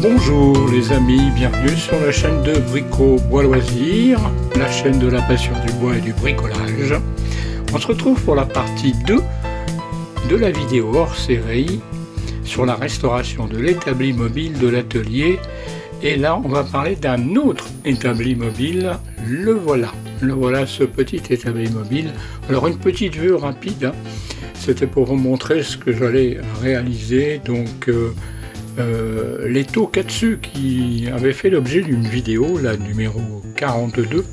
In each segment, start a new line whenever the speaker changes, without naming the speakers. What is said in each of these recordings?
Bonjour les amis, bienvenue sur la chaîne de Brico Bois Loisirs, la chaîne de la passion du bois et du bricolage. On se retrouve pour la partie 2 de la vidéo hors série sur la restauration de l'établi mobile de l'atelier. Et là on va parler d'un autre établi mobile, le voilà. Le voilà, ce petit établi mobile. Alors une petite vue rapide, hein. C'était pour vous montrer ce que j'allais réaliser. Donc l'étau Katsu qui avait fait l'objet d'une vidéo, la numéro 42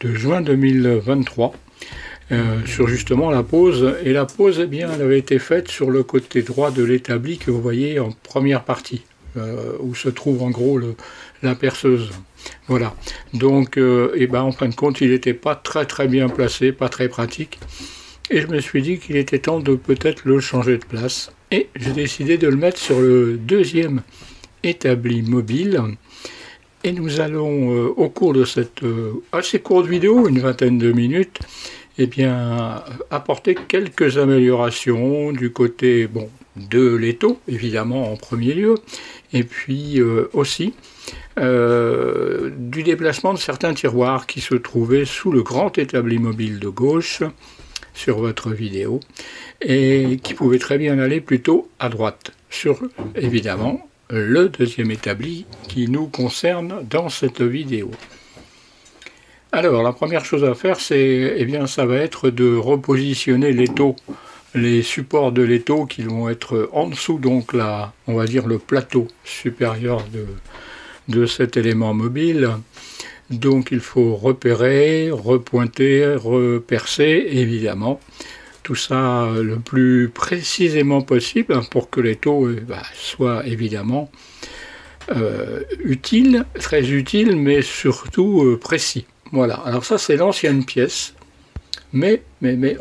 de juin 2023, sur justement la pose. Et la pose, eh bien, elle avait été faite sur le côté droit de l'établi que vous voyez en première partie, où se trouve en gros la perceuse. Voilà. Donc, eh ben, en fin de compte, il n'était pas très bien placé, pas très pratique. Et je me suis dit qu'il était temps de peut-être le changer de place. Et j'ai décidé de le mettre sur le deuxième établi mobile. Et nous allons, au cours de cette assez courte vidéo, une vingtaine de minutes, eh bien, apporter quelques améliorations du côté de l'étau, évidemment en premier lieu, et puis aussi du déplacement de certains tiroirs qui se trouvaient sous le grand établi mobile de gauche, sur votre vidéo, et qui pouvait très bien aller plutôt à droite, sur évidemment le deuxième établi qui nous concerne dans cette vidéo. Alors la première chose à faire, c'est, eh bien, ça va être de repositionner l'étau, les supports de l'étau qui vont être en dessous, donc là, on va dire le plateau supérieur de cet élément mobile. Donc il faut repérer, repointer, repercer, évidemment. Tout ça le plus précisément possible pour que l'étau soit évidemment utile, très utile, mais surtout précis. Voilà, alors ça c'est l'ancienne pièce, mais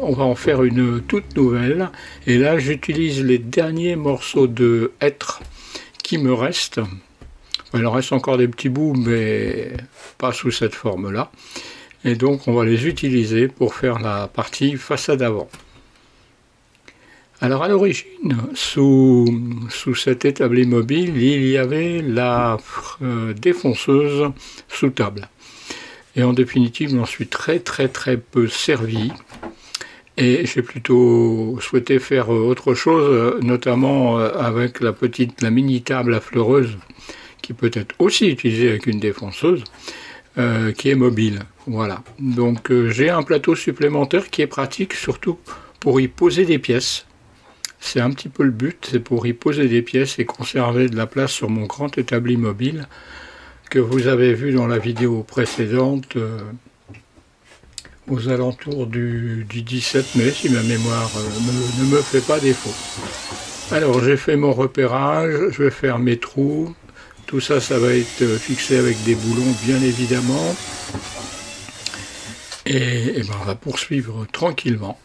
on va en faire une toute nouvelle. Et là j'utilise les derniers morceaux de hêtre qui me restent. Il en reste encore des petits bouts, mais pas sous cette forme-là. Et donc, on va les utiliser pour faire la partie façade avant. Alors, à l'origine, sous cet établi mobile, il y avait la défonceuse sous table. Et en définitive, j'en suis très peu servi. Et j'ai plutôt souhaité faire autre chose, notamment avec la mini table à fleureuse, qui peut être aussi utilisé avec une défonceuse, qui est mobile. Voilà. Donc j'ai un plateau supplémentaire qui est pratique, surtout pour y poser des pièces. C'est un petit peu le but, c'est pour y poser des pièces et conserver de la place sur mon grand établi mobile, que vous avez vu dans la vidéo précédente, aux alentours du 17 mai, si ma mémoire ne me fait pas défaut. Alors j'ai fait mon repérage, je vais faire mes trous. Tout ça, ça va être fixé avec des boulons, bien évidemment. Et ben, on va poursuivre tranquillement.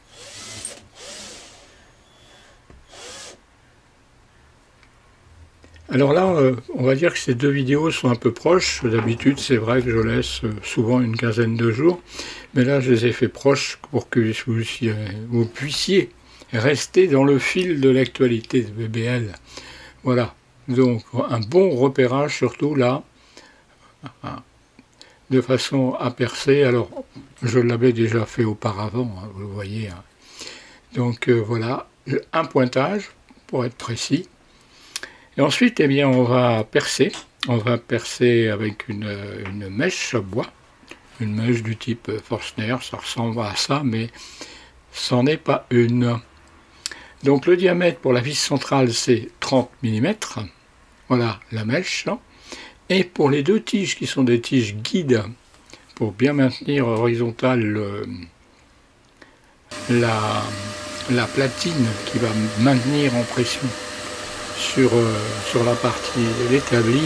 Alors là, on va dire que ces deux vidéos sont un peu proches. D'habitude, c'est vrai que je laisse souvent une quinzaine de jours. Mais là, je les ai fait proches pour que vous puissiez rester dans le fil de l'actualité de BBL. Voilà. Donc un bon repérage surtout là, de façon à percer. Alors je l'avais déjà fait auparavant, hein, vous le voyez. Hein. Donc voilà, un pointage pour être précis. Et ensuite, eh bien, on va percer. On va percer avec une mèche à bois, une mèche du type Forstner. Ça ressemble à ça, mais c'en est pas une. Donc le diamètre pour la vis centrale, c'est 30 mm. Voilà la mèche. Et pour les deux tiges qui sont des tiges guides, pour bien maintenir horizontale la platine qui va maintenir en pression sur la partie de l'établi,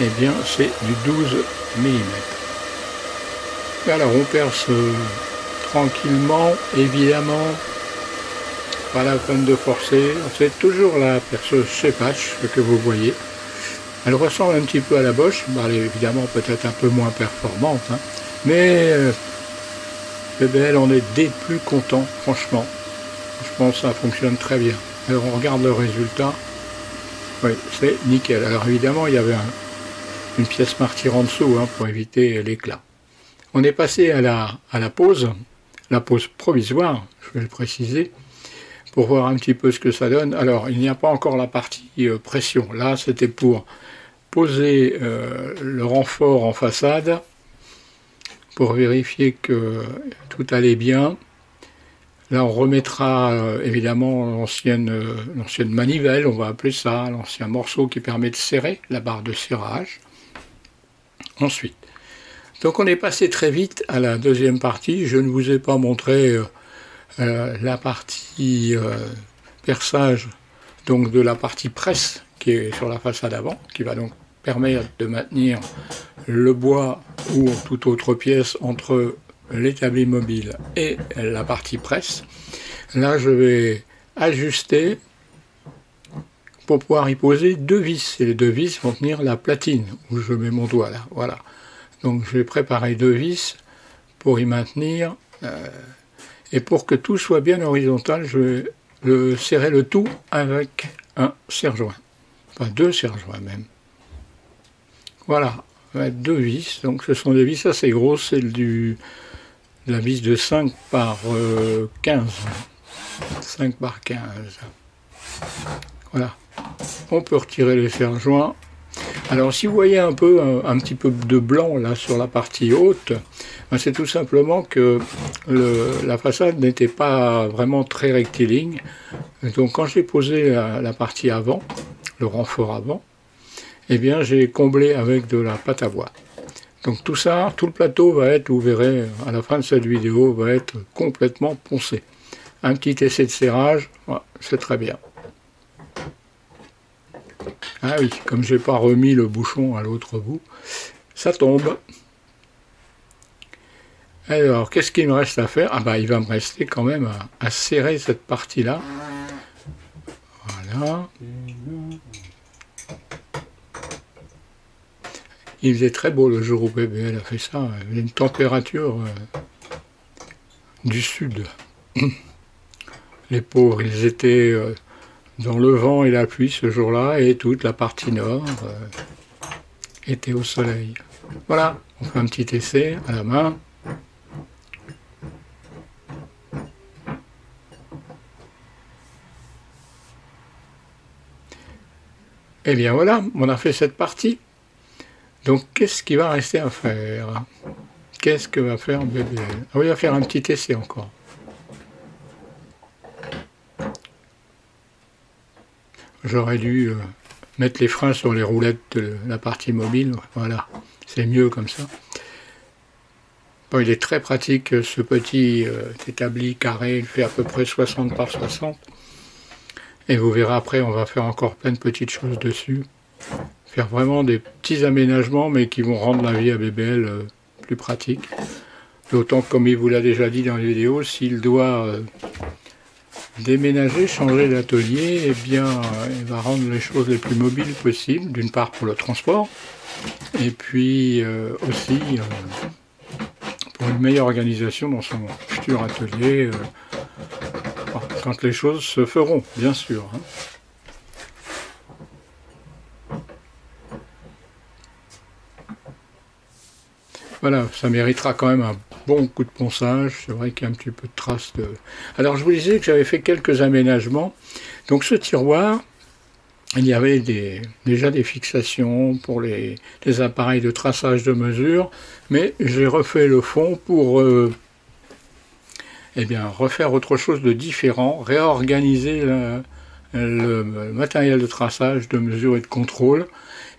eh bien c'est du 12 mm. Alors on perce tranquillement, évidemment, pas la peine de forcer. C'est toujours la perceuse Chepache que vous voyez. Elle ressemble un petit peu à la Bosch, elle est évidemment peut-être un peu moins performante, hein, mais BBL en est des plus contents, franchement. Je pense que ça fonctionne très bien. Alors on regarde le résultat. Oui, c'est nickel. Alors évidemment, il y avait une pièce martyre en dessous hein, pour éviter l'éclat. On est passé à la pause provisoire, je vais le préciser, pour voir un petit peu ce que ça donne. Alors, il n'y a pas encore la partie pression. Là, c'était pour poser le renfort en façade, pour vérifier que tout allait bien. Là, on remettra évidemment l'ancienne manivelle, on va appeler ça, l'ancien morceau qui permet de serrer, la barre de serrage. Ensuite, donc on est passé très vite à la deuxième partie. Je ne vous ai pas montré la partie perçage, donc de la partie presse qui est sur la façade avant, qui va donc permettre de maintenir le bois ou toute autre pièce entre l'établi mobile et la partie presse. Là, je vais ajuster pour pouvoir y poser deux vis. Et les deux vis vont tenir la platine où je mets mon doigt là. Voilà. Donc, je vais préparer deux vis pour y maintenir. Et pour que tout soit bien horizontal, je vais serrer le tout avec un serre-joint. Enfin, deux serre-joints même. Voilà. On va mettre deux vis. Donc, ce sont des vis assez grosses. C'est la vis de 5 par 15. 5 par 15. Voilà. On peut retirer les serre-joints. Alors si vous voyez un petit peu de blanc là sur la partie haute, ben, c'est tout simplement que la façade n'était pas vraiment très rectiligne. Donc quand j'ai posé la partie avant, le renfort avant, eh bien j'ai comblé avec de la pâte à bois. Donc tout ça, tout le plateau va être, vous verrez à la fin de cette vidéo, va être complètement poncé. Un petit essai de serrage, voilà, c'est très bien. Ah oui, comme j'ai pas remis le bouchon à l'autre bout, ça tombe. Alors, qu'est-ce qu'il me reste à faire? Ah bah il va me rester quand même à serrer cette partie-là. Voilà. Il faisait très beau le jour où BBL a fait ça. Il y avait une température du sud. Les pauvres, ils étaient dans le vent et la pluie ce jour-là, et toute la partie nord était au soleil. Voilà, on fait un petit essai à la main. Et bien voilà, on a fait cette partie. Donc qu'est-ce qui va rester à faire? Qu'est-ce que va faire BBL? On va faire un petit essai encore. J'aurais dû mettre les freins sur les roulettes de la partie mobile. Voilà, c'est mieux comme ça. Bon, il est très pratique ce petit établi carré. Il fait à peu près 60 par 60. Et vous verrez après, on va faire encore plein de petites choses dessus. Faire vraiment des petits aménagements, mais qui vont rendre la vie à BBL plus pratique. D'autant que, comme il vous l'a déjà dit dans les vidéos, s'il doit déménager, changer d'atelier, eh bien, il va rendre les choses les plus mobiles possibles, d'une part pour le transport, et puis aussi pour une meilleure organisation dans son futur atelier, quand les choses se feront, bien sûr. Hein. Voilà, ça méritera quand même un bon coup de ponçage. C'est vrai qu'il y a un petit peu de traces de... Alors, je vous disais que j'avais fait quelques aménagements. Donc, ce tiroir, il y avait déjà des fixations pour les appareils de traçage de mesure, mais j'ai refait le fond pour eh bien, refaire autre chose de différent, réorganiser le matériel de traçage, de mesure et de contrôle.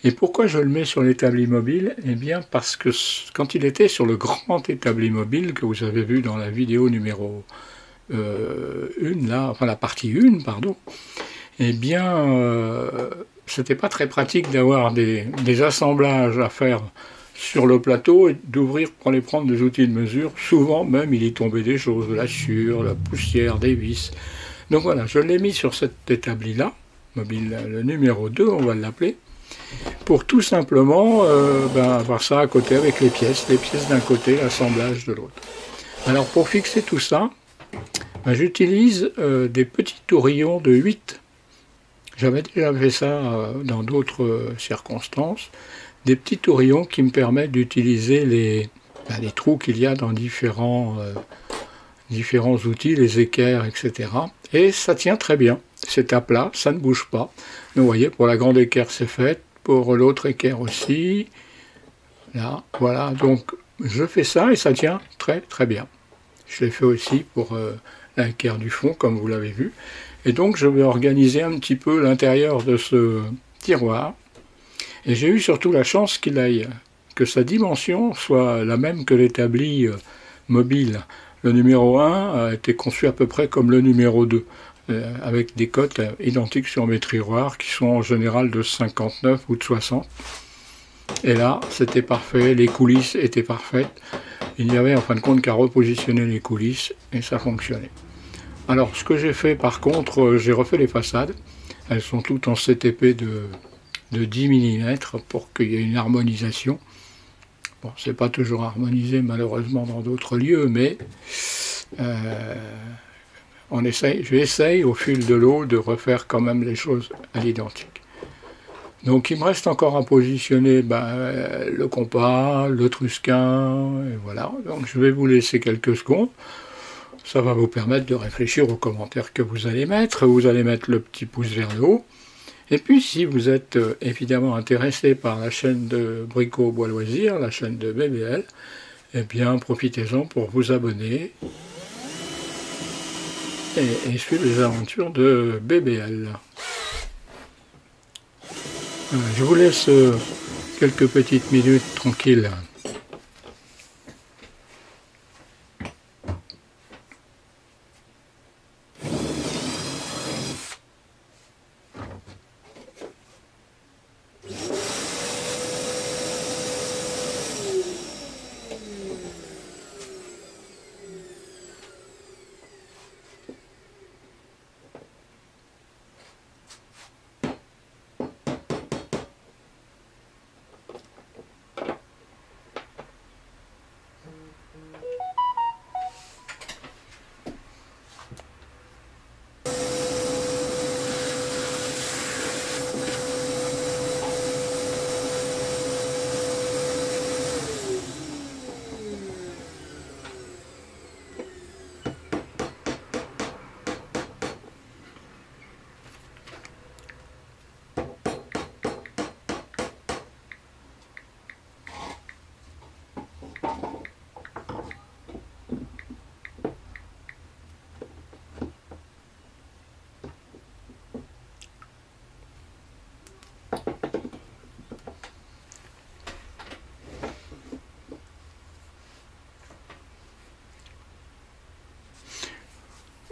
Et pourquoi je le mets sur l'établi mobile? Eh bien parce que quand il était sur le grand établi mobile que vous avez vu dans la vidéo numéro 1, là, enfin la partie 1, pardon, eh bien c'était pas très pratique d'avoir des assemblages à faire sur le plateau et d'ouvrir pour aller prendre des outils de mesure. Souvent même il y tombait des choses, de la sueur, la poussière, des vis. Donc voilà, je l'ai mis sur cet établi là, mobile le numéro 2, on va l'appeler, pour tout simplement avoir ça à côté avec les pièces d'un côté, l'assemblage de l'autre. Alors pour fixer tout ça, j'utilise des petits tourillons de 8 J'avais déjà fait ça dans d'autres circonstances, des petits tourillons qui me permettent d'utiliser les trous qu'il y a dans différents outils, les équerres, etc. Et ça tient très bien, c'est à plat, ça ne bouge pas. Donc vous voyez, pour la grande équerre c'est fait, pour l'autre équerre aussi. Là, voilà, donc je fais ça et ça tient très très bien. Je l'ai fait aussi pour l'équerre du fond, comme vous l'avez vu. Et donc je vais organiser un petit peu l'intérieur de ce tiroir. Et j'ai eu surtout la chance que sa dimension soit la même que l'établi mobile. Le numéro 1 a été conçu à peu près comme le numéro 2, avec des cotes identiques sur mes tiroirs qui sont en général de 59 ou de 60. Et là, c'était parfait, les coulisses étaient parfaites. Il n'y avait en fin de compte qu'à repositionner les coulisses et ça fonctionnait. Alors, ce que j'ai fait par contre, j'ai refait les façades. Elles sont toutes en CTP de 10 mm pour qu'il y ait une harmonisation. Bon, c'est pas toujours harmonisé malheureusement dans d'autres lieux, mais j'essaye au fil de l'eau de refaire quand même les choses à l'identique. Donc il me reste encore à positionner le compas, le trusquin, et voilà. Donc je vais vous laisser quelques secondes. Ça va vous permettre de réfléchir aux commentaires que vous allez mettre. Vous allez mettre le petit pouce vers le haut. Et puis si vous êtes évidemment intéressé par la chaîne de Brico Bois Loisirs, la chaîne de BBL, eh bien profitez-en pour vous abonner et suivre les aventures de BBL. Voilà, je vous laisse quelques petites minutes tranquilles.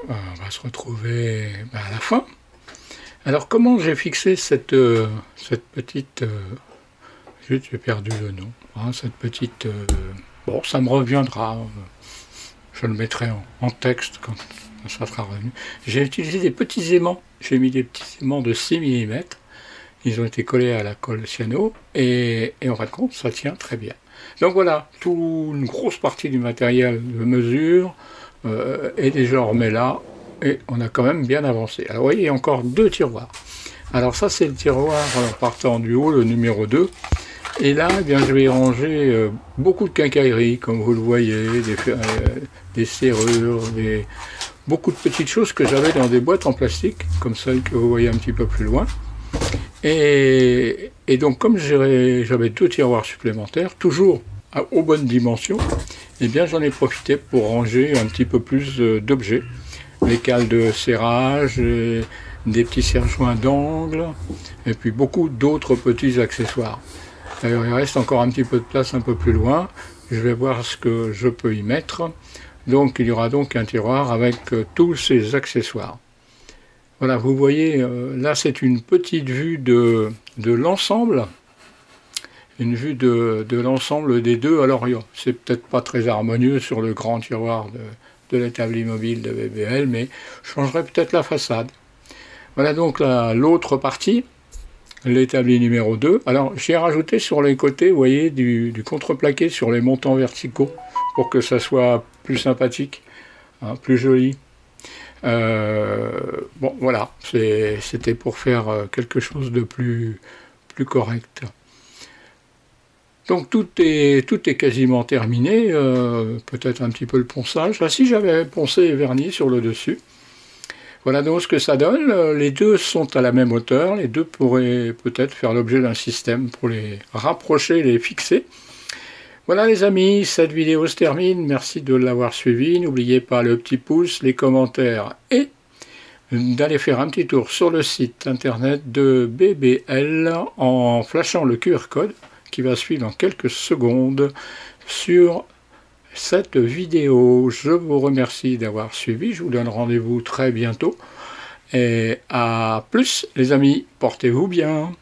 On va se retrouver à la fin. Alors comment j'ai fixé cette petite... Zut, j'ai perdu le nom. Hein, cette petite... bon, ça me reviendra. Je le mettrai en texte quand ça sera revenu. J'ai utilisé des petits aimants. J'ai mis des petits aimants de 6 mm. Ils ont été collés à la colle cyano. Et en fin de compte, ça tient très bien. Donc voilà, une grosse partie du matériel de mesure est déjà remis là. Et on a quand même bien avancé. Alors vous voyez, il y a encore 2 tiroirs. Alors ça, c'est le tiroir partant du haut, le numéro 2. Et là, eh bien, je vais y ranger beaucoup de quincailleries, comme vous le voyez, des serrures, beaucoup de petites choses que j'avais dans des boîtes en plastique, comme celle que vous voyez un petit peu plus loin. Et donc, comme j'avais 2 tiroirs supplémentaires, toujours aux bonnes dimensions, eh bien, j'en ai profité pour ranger un petit peu plus d'objets. Les cales de serrage, des petits serre-joints d'angle, et puis beaucoup d'autres petits accessoires. Il reste encore un petit peu de place un peu plus loin. Je vais voir ce que je peux y mettre. Donc il y aura donc un tiroir avec tous ces accessoires. Voilà, vous voyez, là c'est une petite vue de l'ensemble. Une vue de l'ensemble des deux. Alors c'est peut-être pas très harmonieux sur le grand tiroir de l'établi mobile de BBL, mais je changerai peut-être la façade. Voilà donc l'autre partie. L'établi numéro 2. Alors, j'ai rajouté sur les côtés, vous voyez, du contreplaqué sur les montants verticaux pour que ça soit plus sympathique, hein, plus joli. Bon, voilà, c'était pour faire quelque chose de plus correct. Donc tout est quasiment terminé, peut-être un petit peu le ponçage. Ah si, j'avais poncé et verni sur le dessus. Voilà donc ce que ça donne. Les deux sont à la même hauteur, les deux pourraient peut-être faire l'objet d'un système pour les rapprocher et les fixer. Voilà les amis, cette vidéo se termine, merci de l'avoir suivi. N'oubliez pas le petit pouce, les commentaires et d'aller faire un petit tour sur le site internet de BBL en flashant le QR code qui va suivre dans quelques secondes sur cette vidéo. Je vous remercie d'avoir suivi, je vous donne rendez-vous très bientôt et à plus les amis, portez-vous bien.